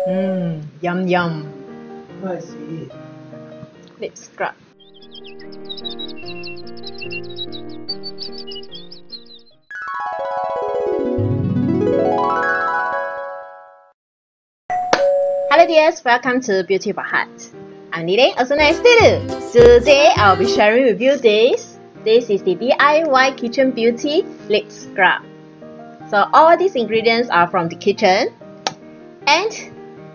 Yum yum. Spicy. Lip scrub. Hello dears, welcome to Beauty by Heart. I'm Leng, also known as Lulu. Today I'll be sharing with you this. This is the DIY Kitchen Beauty Lip Scrub. So all these ingredients are from the kitchen, and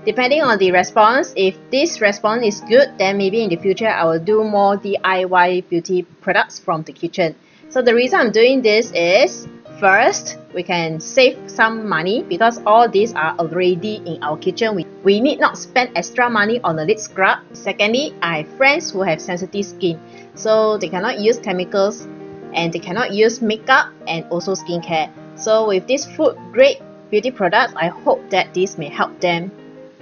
depending on the response, if this response is good, then maybe in the future I will do more DIY beauty products from the kitchen. So the reason I'm doing this is, first, we can save some money because all these are already in our kitchen. We need not spend extra money on a lip scrub. Secondly, I have friends who have sensitive skin, so they cannot use chemicals and they cannot use makeup and also skincare. So with this food grade beauty products, I hope that this may help them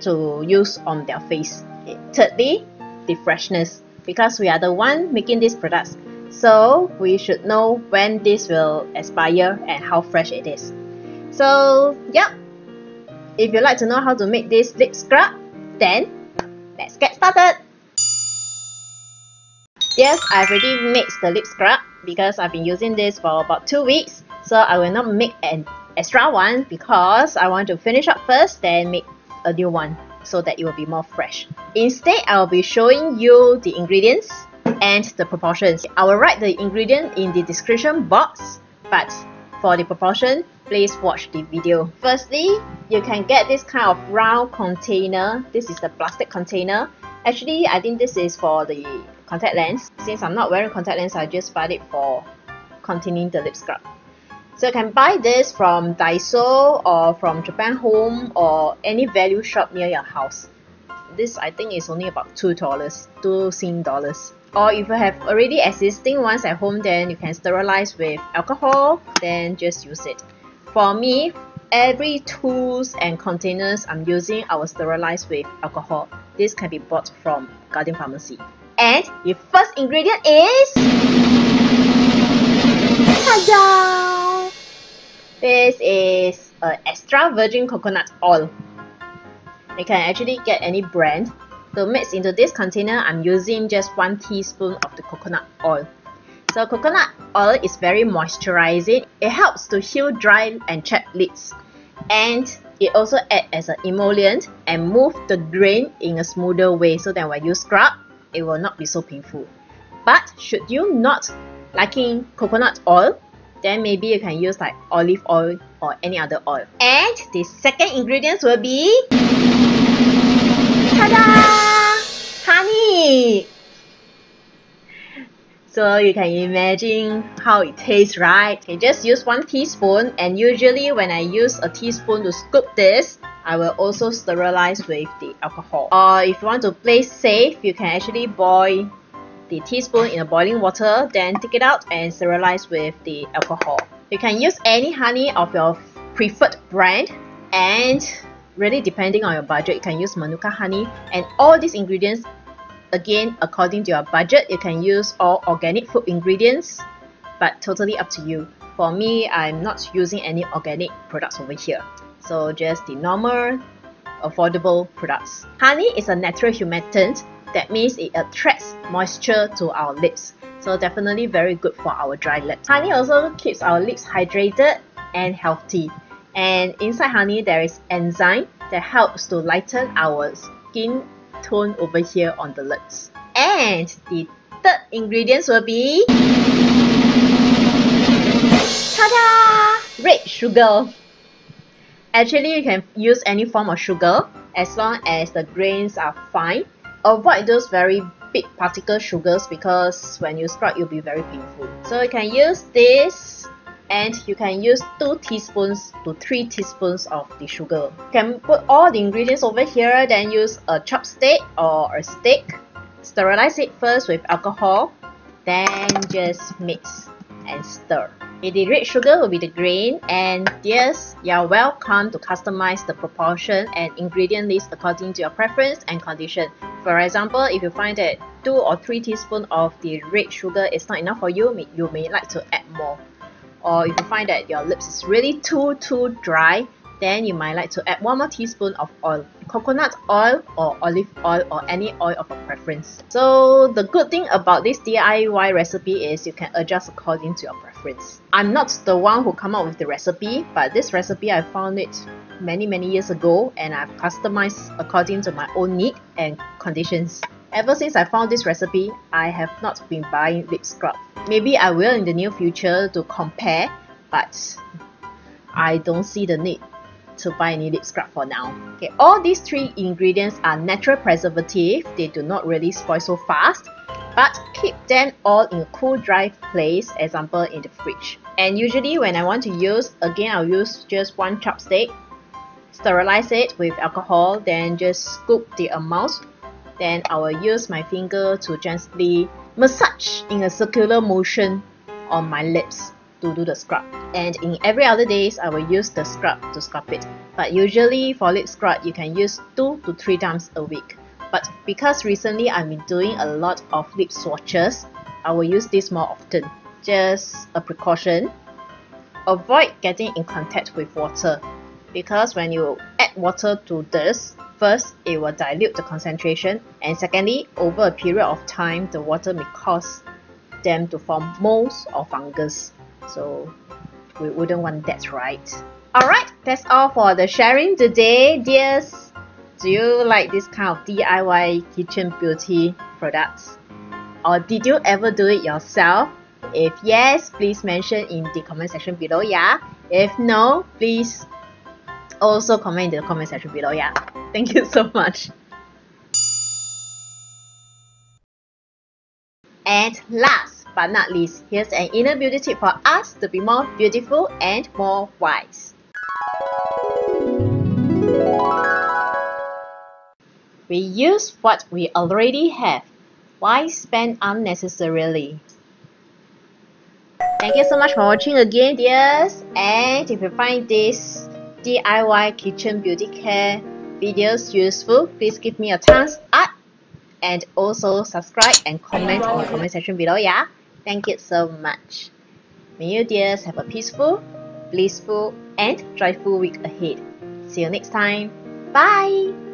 to use on their face. Okay. Thirdly, the freshness, because we are the one making these products, so we should know when this will expire and how fresh it is. So yeah, if you'd like to know how to make this lip scrub, then let's get started. Yes, I've already mixed the lip scrub because I've been using this for about 2 weeks, so I will not make an extra one because I want to finish up first, then make a new one so that it will be more fresh. Instead, I will be showing you the ingredients and the proportions. I will write the ingredient in the description box, but for the proportion, please watch the video. Firstly, you can get this kind of round container. This is the plastic container. Actually, I think this is for the contact lens. Since I'm not wearing contact lens, I just buy it for containing the lip scrub. So you can buy this from Daiso or from Japan Home or any value shop near your house. This I think is only about $2, $2. Or if you have already existing ones at home, then you can sterilize with alcohol, then just use it. For me, every tools and containers I'm using, I will sterilize with alcohol. This can be bought from Garden Pharmacy. And the first ingredient is, ta-da! This is extra virgin coconut oil. You can actually get any brand. To mix into this container, I'm using just 1 teaspoon of the coconut oil. So coconut oil is very moisturizing. It helps to heal dry and chapped lips. And it also acts as an emollient and move the grain in a smoother way, so that when you scrub, it will not be so painful. But should you not liking coconut oil, then maybe you can use like olive oil or any other oil. And the second ingredient will be, ta-da! Honey! So you can imagine how it tastes, right? Okay, just use 1 teaspoon, and usually when I use a teaspoon to scoop this, I will also sterilize with the alcohol. Or if you want to play safe, you can actually boil the teaspoon in a boiling water, then take it out and sterilize with the alcohol. You can use any honey of your preferred brand, and really depending on your budget, you can use Manuka honey. And all these ingredients, again, according to your budget, you can use all organic food ingredients, but totally up to you. For me, I'm not using any organic products over here, so just the normal, affordable products. Honey is a natural humectant. That means it attracts moisture to our lips, so definitely very good for our dry lips. Honey also keeps our lips hydrated and healthy. And inside honey, there is enzyme that helps to lighten our skin tone over here on the lips. And the third ingredients will be, ta-da! Red sugar. Actually, you can use any form of sugar as long as the grains are fine. Avoid those very big particle sugars because when you scrub, you'll be very painful. So you can use this, and you can use 2 teaspoons to 3 teaspoons of the sugar. You can put all the ingredients over here, then use a chopstick or a stick. Sterilize it first with alcohol, then just mix and stir. The red sugar will be the grain, and yes, you are welcome to customize the proportion and ingredient list according to your preference and condition. For example, if you find that 2 or 3 teaspoons of the red sugar is not enough for you, you may like to add more. Or if you find that your lips is really too dry, then you might like to add 1 more teaspoon of oil, coconut oil or olive oil or any oil of your preference. So the good thing about this DIY recipe is you can adjust according to your preference. I'm not the one who come up with the recipe, but this recipe I found it many years ago and I've customized according to my own need and conditions. Ever since I found this recipe, I have not been buying lip scrub. Maybe I will in the near future to compare, but I don't see the need to buy any lip scrub for now. Okay, all these 3 ingredients are natural preservative. They do not really spoil so fast, but keep them all in a cool, dry place, example in the fridge. And usually when I want to use, again I'll use just 1 chopstick, sterilize it with alcohol, then just scoop the amount. Then I will use my finger to gently massage in a circular motion on my lips to do the scrub. And in every other days, I will use the scrub to scrub it. But usually for lip scrub, you can use 2 to 3 times a week. But because recently I've been doing a lot of lip swatches, I will use this more often. Just a precaution. Avoid getting in contact with water, because when you add water to this, first, it will dilute the concentration, and secondly, over a period of time, the water may cause them to form molds or fungus. So we wouldn't want that, right? Alright, that's all for the sharing today, dears. Do you like this kind of DIY kitchen beauty products? Or did you ever do it yourself? If yes, please mention in the comment section below, yeah? If no, please also comment in the comment section below, yeah? Thank you so much. And last but not least, here's an inner beauty tip for us to be more beautiful and more wise. We use what we already have. Why spend unnecessarily? Thank you so much for watching again, dears. And if you find this DIY kitchen beauty care videos useful, please give me a thumbs up and also subscribe and comment in the comment section below, yeah? Thank you so much. May you dears have a peaceful, blissful and joyful week ahead. See you next time. Bye!